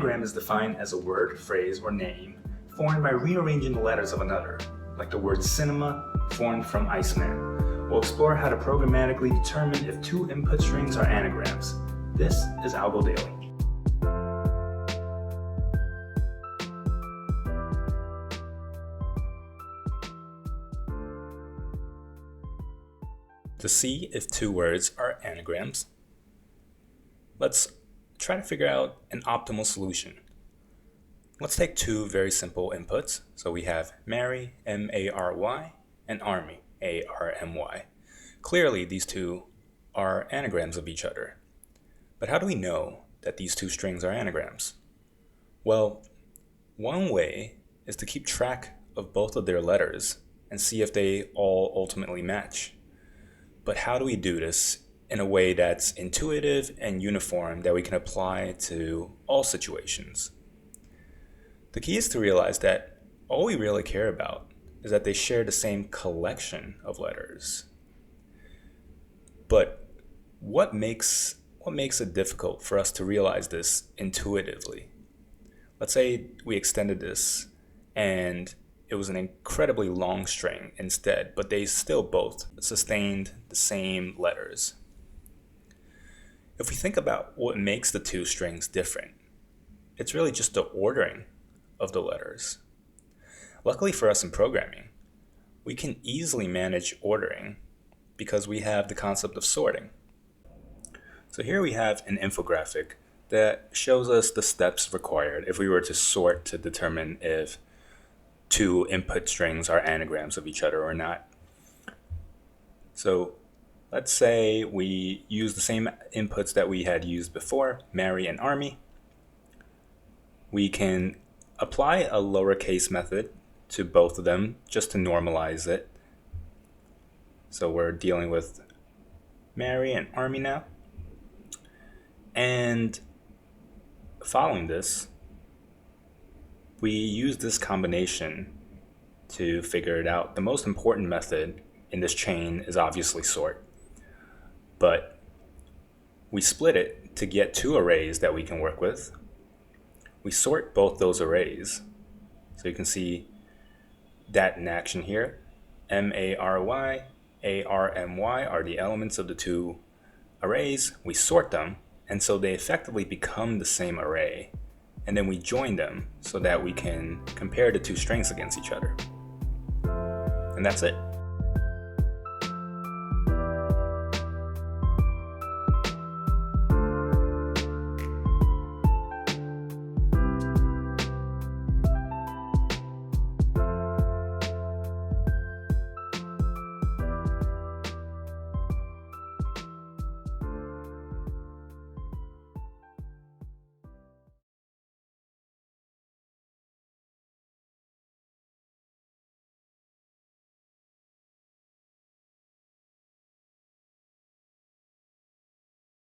anagram is defined as a word, phrase, or name formed by rearranging the letters of another, like the word cinema formed from iceman. We'll explore how to programmatically determine if two input strings are anagrams. This is AlgoDaily. To see if two words are anagrams, let's try to figure out an optimal solution. Let's take two very simple inputs. So we have Mary, M-A-R-Y, and Army, A-R-M-Y. Clearly, these two are anagrams of each other. But how do we know that these two strings are anagrams? Well, one way is to keep track of both of their letters and see if they all ultimately match. But how do we do this in a way that's intuitive and uniform that we can apply to all situations? The key is to realize that all we really care about is that they share the same collection of letters. But what makes it difficult for us to realize this intuitively? Let's say we extended this and it was an incredibly long string instead, but they still both sustained the same letters. If we think about what makes the two strings different, it's really just the ordering of the letters. Luckily for us in programming, we can easily manage ordering because we have the concept of sorting. So here we have an infographic that shows us the steps required if we were to sort to determine if two input strings are anagrams of each other or not. So let's say we use the same inputs that we had used before, Mary and Army. We can apply a lowercase method to both of them just to normalize it. So we're dealing with Mary and Army now. And following this, we use this combination to figure it out. The most important method in this chain is obviously sort, but we split it to get two arrays that we can work with. We sort both those arrays. So you can see that in action here. M-A-R-Y, A-R-M-Y are the elements of the two arrays. We sort them, and so they effectively become the same array. And then we join them so that we can compare the two strings against each other. And that's it.